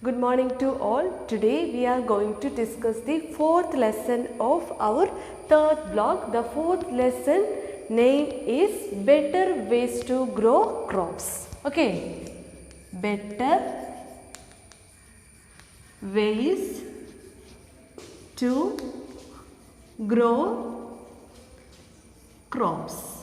Good morning to all. Today we are going to discuss the fourth lesson of our third block. The fourth lesson name is Better Ways to Grow Crops. Okay. Better ways to grow crops.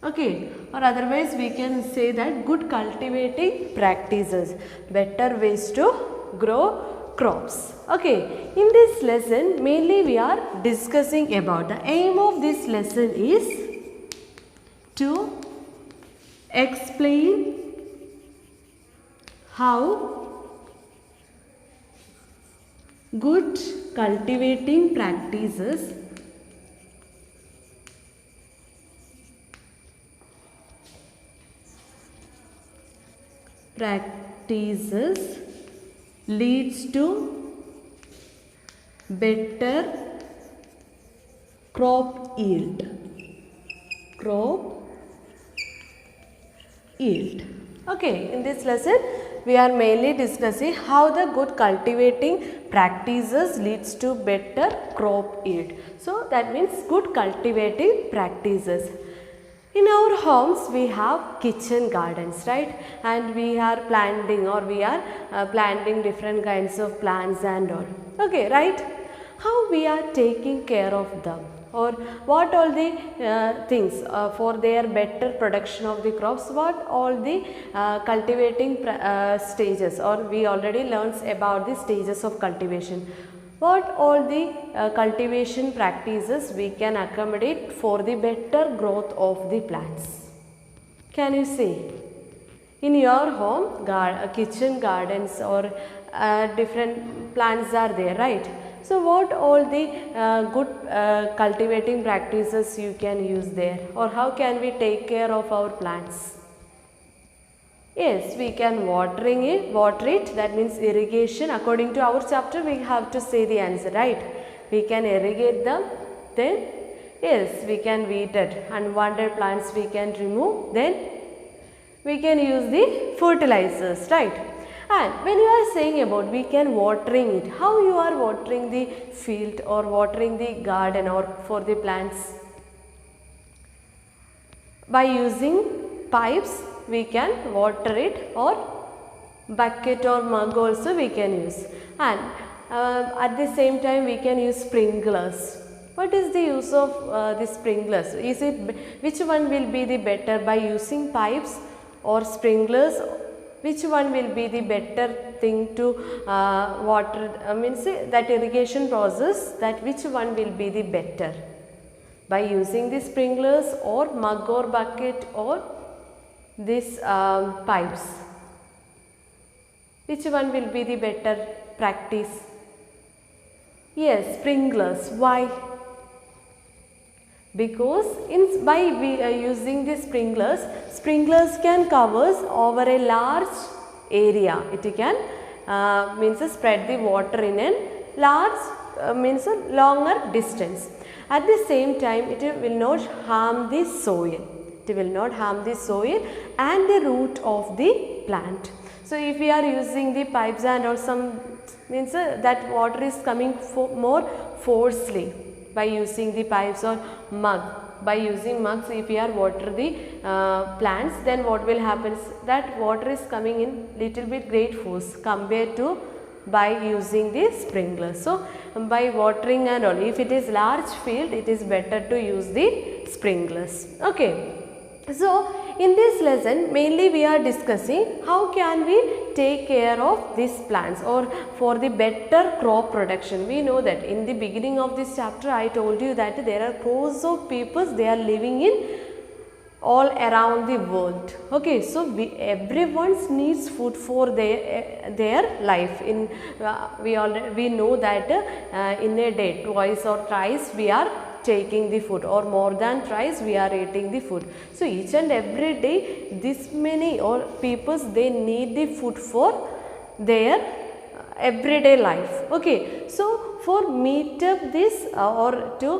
Okay, or otherwise we can say that good cultivating practices, better ways to grow crops. Okay, in this lesson mainly we are discussing about the aim of this lesson is to explain how good cultivating practices leads to better crop yield. Okay, in this lesson we are mainly discussing how the good cultivating practices leads to better crop yield. So that means good cultivating practices. In our homes we have kitchen gardens, right, and we are planting different kinds of plants and all. Okay, right? How we are taking care of them, or what all the things for their better production of the crops, what all the cultivating stages, or we already learned about the stages of cultivation. What all the cultivation practices we can accommodate for the better growth of the plants? Can you see? In your home, kitchen gardens or different plants are there, right? So what all the good cultivating practices you can use there, or how can we take care of our plants? Yes, we can water it, that means irrigation. According to our chapter we have to say the answer, right? We can irrigate them, then yes, we can weed it. Unwanted plants we can remove, then we can use the fertilizers, right? And when you are saying about we can watering it, how you are watering the field or watering the garden or for the plants? By using pipes we can water it, or bucket or mug also we can use, and at the same time we can use sprinklers. What is the use of the sprinklers? Which one will be the better, by using pipes or sprinklers? Which one will be the better thing to water, means that irrigation process, that which one will be the better? By using the sprinklers or mug or bucket or these pipes, which one will be the better practice? Yes, sprinklers. Why? Because using the sprinklers can covers over a large area. It can spread the water in a large longer distance. At the same time, it will not harm the soil. It will not harm the soil and the root of the plant. So if we are using the pipes and or some that water is coming more forcefully by using the pipes or mug. By using mugs, if we are water the plants, then what will happen is that water is coming in little bit great force compared to by using the sprinklers. So by watering and all, if it is large field, it is better to use the sprinklers. Okay. So in this lesson mainly we are discussing how can we take care of these plants or for the better crop production. We know that in the beginning of this chapter I told you that there are crores of people, they are living in all around the world. Okay, so everyone needs food for their life. In we know that in a day twice or thrice we are taking the food, or more than thrice we are eating the food. So each and every day this many or peoples, they need the food for their everyday life. Okay, so for meet up this or to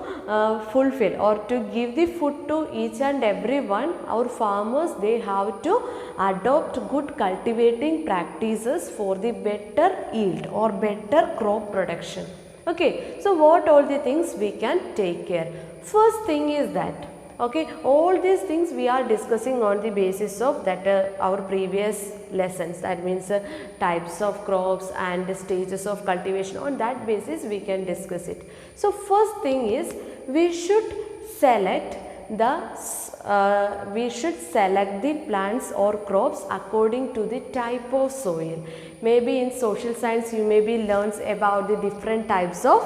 fulfill or to give the food to each and everyone, our farmers, they have to adopt good cultivating practices for the better yield or better crop production. Okay, so what all the things we can take care? First thing is that, okay, all these things we are discussing on the basis of that our previous lessons, that means types of crops and stages of cultivation. On that basis we can discuss it. So first thing is we should select the plants or crops according to the type of soil. Maybe in social science you maybe learns about the different types of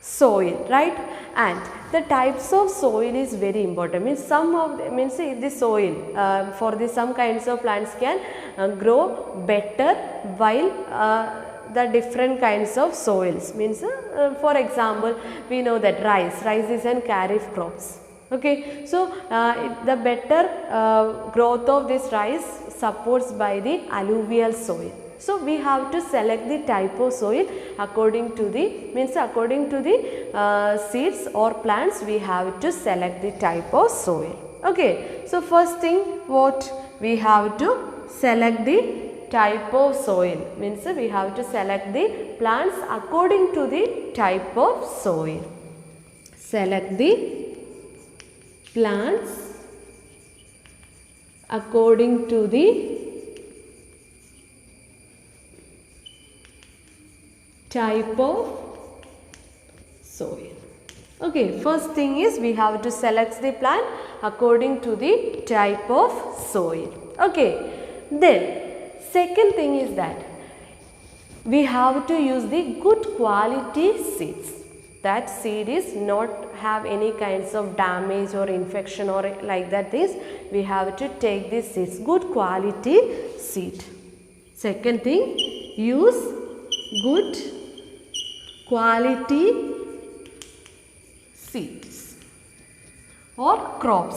soil, right? And the types of soil is very important. Means some of the soil for the some kinds of plants can grow better, while the different kinds of soils, means for example we know that rice is an kharif crops. Okay, so the better growth of this rice supports by the alluvial soil. So we have to select the type of soil according to the seeds or plants. We have to select the type of soil. Okay, so first thing, what we have to select the type of soil, means we have to select the plants according to the type of soil. Select the plants according to the type of soil. Okay, first thing is we have to select the plant according to the type of soil. Okay, then second thing is that we have to use the good quality seeds. That seed is not have any kinds of damage or infection or like that. This we have to take this seeds, good quality seed. Second thing, use good quality seeds or crops.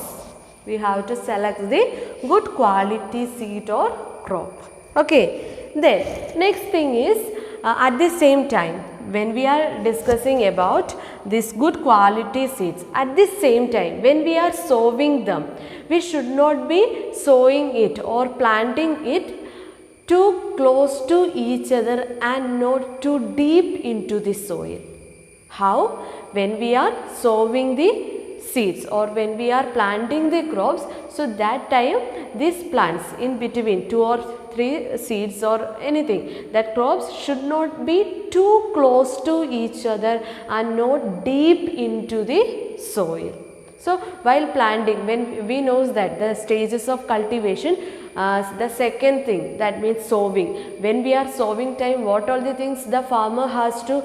We have to select the good quality seed or crop. Okay, then next thing is at the same time, when we are discussing about this good quality seeds, at the same time when we are sowing them, we should not be sowing it or planting it too close to each other and not too deep into the soil. How? When we are sowing the seeds or when we are planting the crops, so that time these plants in between 2 or 3 seeds or anything, that crops should not be too close to each other and not deep into the soil. So while planting, when we know that the stages of cultivation, the second thing, that means sowing. When we are sowing time, what all the things the farmer has to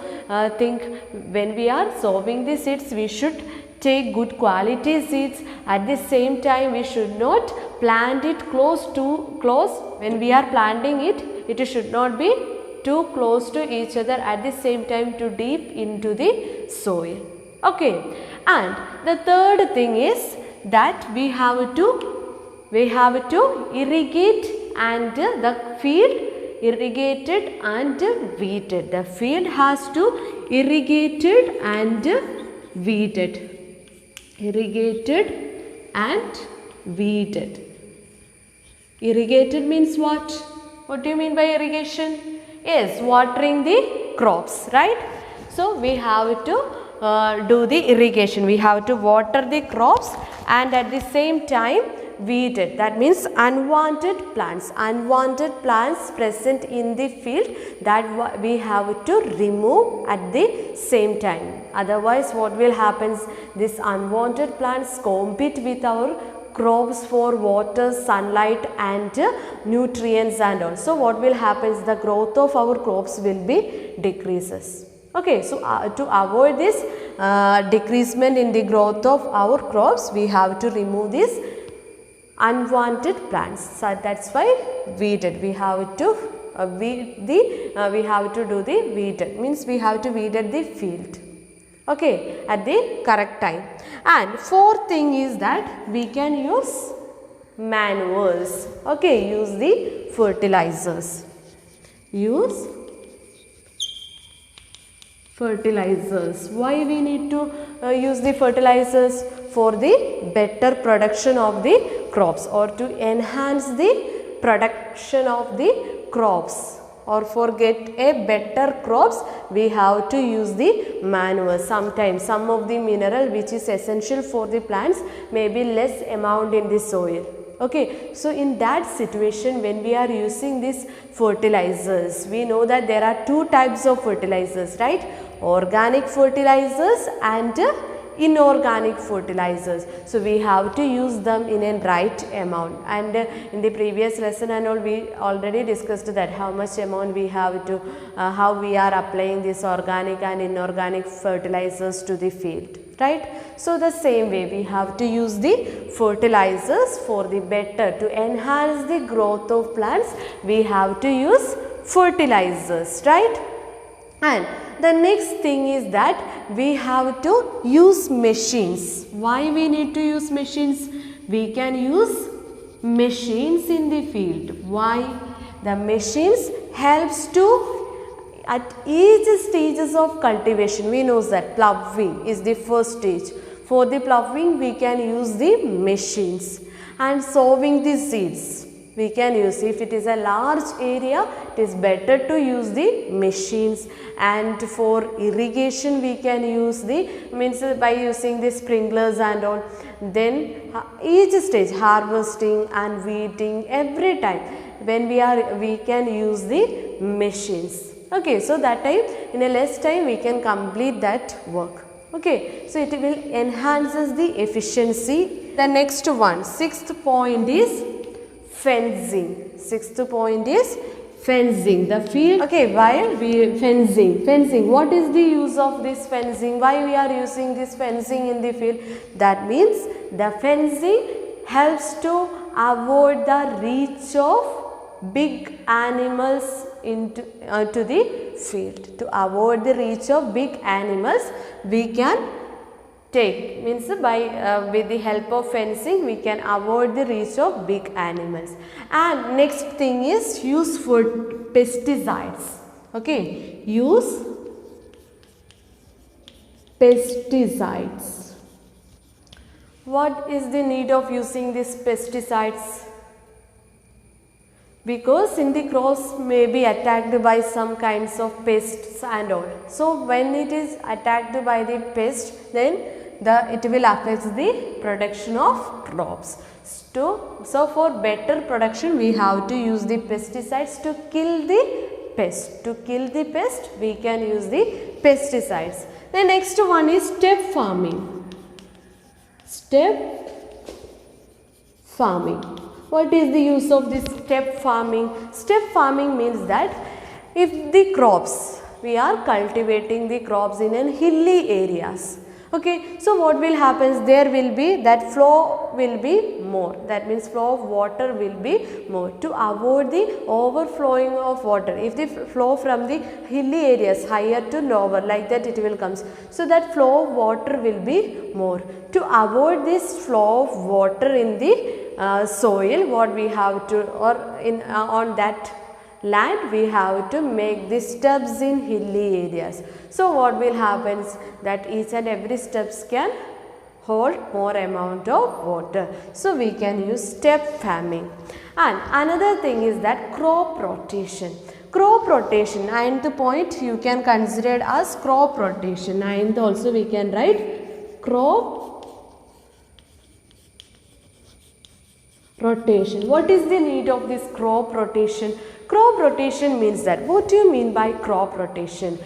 think? When we are sowing the seeds, we should take good quality seeds. At the same time, we should not plant it too close. When we are planting it, it should not be too close to each other, at the same time too deep into the soil. Okay, and the third thing is that we have to irrigate and the field irrigated and weeded. The field has to irrigated and weeded. Irrigated and weeded. Irrigated means what? What do you mean by irrigation? Yes, watering the crops, right? So we have to do the irrigation. We have to water the crops and at the same time weeded. That means unwanted plants present in the field, that we have to remove at the same time. Otherwise what will happen? This unwanted plants compete with our crops for water, sunlight and nutrients and all. So what will happen is the growth of our crops will be decreases. Okay, so to avoid this decreasement in the growth of our crops, we have to remove this unwanted plants. So that's why weeded. We have to we have to do the weeded, means we have to weeded the field. Okay, at the correct time. And fourth thing is that we can use manures. Okay, use the fertilizers. Use Fertilizers. Why we need to use the fertilizers? For the better production of the crops, or to enhance the production of the crops, or for get a better crops we have to use the manure. Sometimes some of the mineral which is essential for the plants may be less amount in the soil. Okay, so in that situation, when we are using these fertilizers, we know that there are two types of fertilizers, right? Organic fertilizers and inorganic fertilizers. So we have to use them in a right amount, and in the previous lesson and all we already discussed that how much amount we have to how we are applying this organic and inorganic fertilizers to the field, right? So the same way we have to use the fertilizers for the better to enhance the growth of plants. We have to use fertilizers, right? And the next thing is that we have to use machines. Why we need to use machines? We can use machines in the field. Why? The machines helps to at each stages of cultivation. We know that ploughing is the first stage. For the ploughing we can use the machines, and sowing the seeds we can use. If it is a large area, it is better to use the machines, and for irrigation we can use the by using the sprinklers and all. Then each stage, harvesting and weeding, every time when we can use the machines. Okay, so that time in a less time we can complete that work. Okay, so it will enhances the efficiency. The next one, sixth point is fencing. Sixth point is fencing the field. Okay, while we fencing, what is the use of this fencing? Why we are using this fencing in the field? That means the fencing helps to avoid the reach of big animals into to the field. To avoid the reach of big animals, we can take, means by with the help of fencing we can avoid the reach of big animals. And next thing is use for pesticides. Okay, use pesticides. What is the need of using these pesticides? Because in the crops may be attacked by some kinds of pests and all. So when it is attacked by the pest, then it will affect the production of crops. So for better production we have to use the pesticides to kill the pest. To kill the pest we can use the pesticides. The next one is step farming. Step farming. What is the use of this step farming? Step farming means that if the crops, we are cultivating the crops in an hilly areas. Okay, so what will happen? There will be that flow will be more. That means flow of water will be more. To avoid the overflowing of water, if the flow from the hilly areas higher to lower, like that it will comes. So that flow of water will be more. To avoid this flow of water in the soil, what we have to, or in on that land we have to make the steps in hilly areas. So what will happen is that each and every steps can hold more amount of water. So we can use step farming. And another thing is that crop rotation. Crop rotation, ninth point you can consider as crop rotation. Ninth also we can write crop rotation. What is the need of this crop rotation? Crop rotation means that, what do you mean by crop rotation?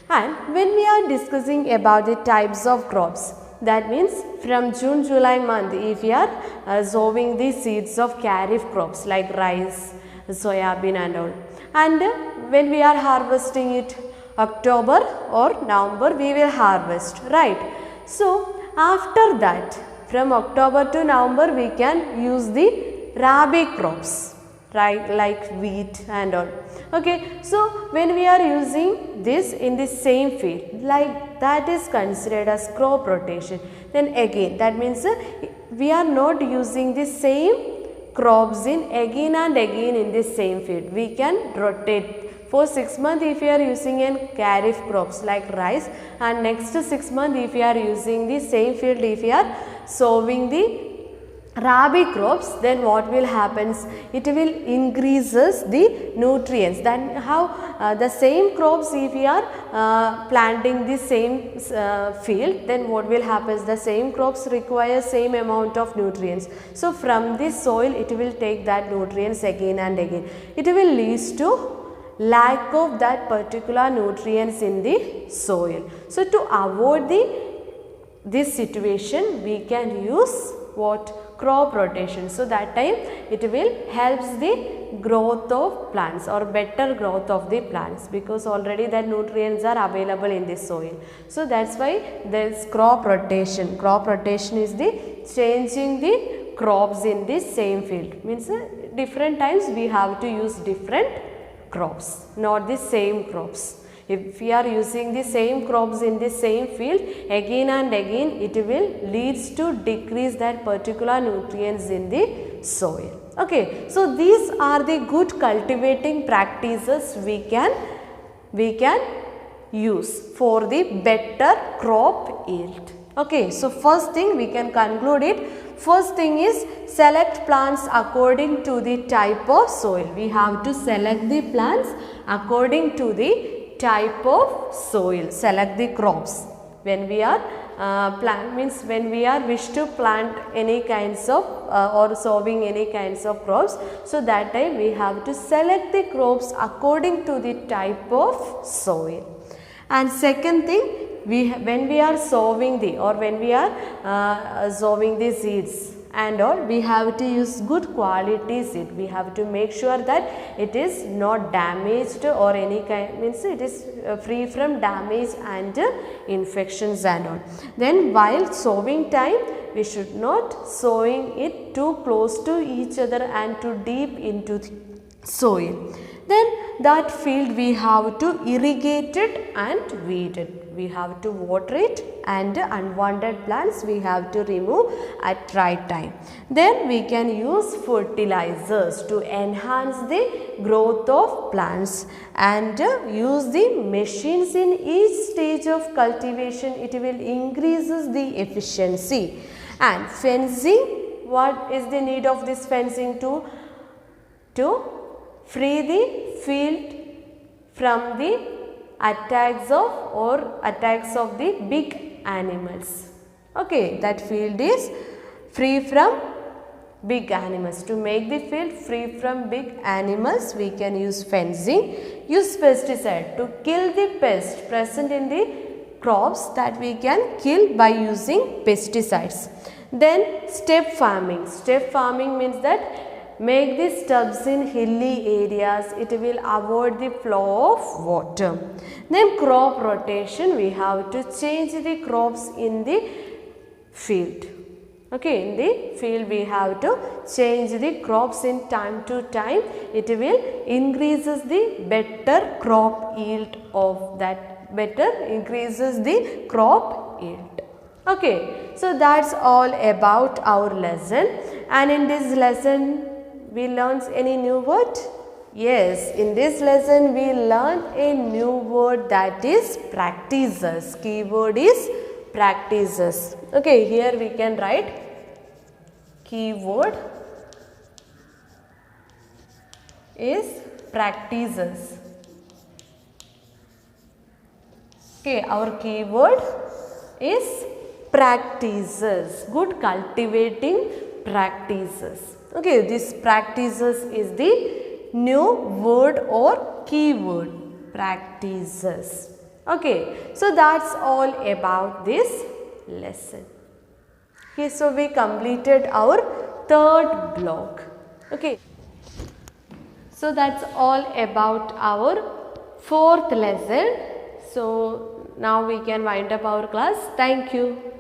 And when we are discussing about the types of crops, that means from June, July month, if we are sowing the seeds of kharif crops like rice, soybean and all. And when we are harvesting it, October or November we will harvest, right? So after that, from October to November we can use the rabi crops, right, like wheat and all. Okay, so when we are using this in the same field, like that is considered as crop rotation. Then again, that means we are not using the same crops in again and again in the same field. We can rotate For 6 months if you are using an kharif crops like rice, and next 6 months if you are using the same field, if you are sowing the rabi crops, then what will happens? It will increases the nutrients. Then how the same crops, if we are planting the same field, then what will happen? The same crops require same amount of nutrients. So from this soil it will take that nutrients again and again. It will lead to lack of that particular nutrients in the soil. So to avoid this situation, we can use what? Crop rotation. So that time it will helps the growth of plants or better growth of the plants, because already the nutrients are available in the soil. So that's why there is crop rotation. Crop rotation is the changing the crops in the same field. Means different times we have to use different crops, not the same crops. If we are using the same crops in the same field again and again, it will leads to decrease that particular nutrients in the soil. Okay, so these are the good cultivating practices we can use for the better crop yield. Okay, so first thing we can conclude it. First thing is select plants according to the type of soil. We have to select the plants according to the type of soil. Select the crops. When we are when we are wish to plant any kinds of or sowing any kinds of crops, so that time we have to select the crops according to the type of soil. And second thing, when we are sowing the or when we are sowing the seeds and all, we have to use good quality seed. We have to make sure that it is not damaged or any kind, means it is free from damage and infections and all. Then while sowing time, we should not sowing it too close to each other and too deep into the soil. Then that field we have to irrigate it and weed it. We have to water it, and unwanted plants we have to remove at right time. Then we can use fertilizers to enhance the growth of plants, and use the machines in each stage of cultivation. It will increases the efficiency. And fencing, what is the need of this fencing? To free the field from the attacks of the big animals. Okay, that field is free from big animals. To make the field free from big animals, we can use fencing. Use pesticide to kill the pest present in the crops, that we can kill by using pesticides. Then step farming. Step farming means that make the stubs in hilly areas. It will avoid the flow of water. Then crop rotation. We have to change the crops in the field. Okay, in the field we have to change the crops in time to time. It will increases the better crop yield of that. Better increases the crop yield. Okay, so that's all about our lesson. And in this lesson, we learned any new word? Yes, in this lesson we learned a new word, that is practices. Keyword is practices. Okay, here we can write keyword is practices. Okay, our keyword is practices. Good cultivating practices. Okay, this practices is the new word or keyword, practices. Okay, so that's all about this lesson. Okay, so we completed our third block. Okay, so that's all about our fourth lesson. So now we can wind up our class. Thank you.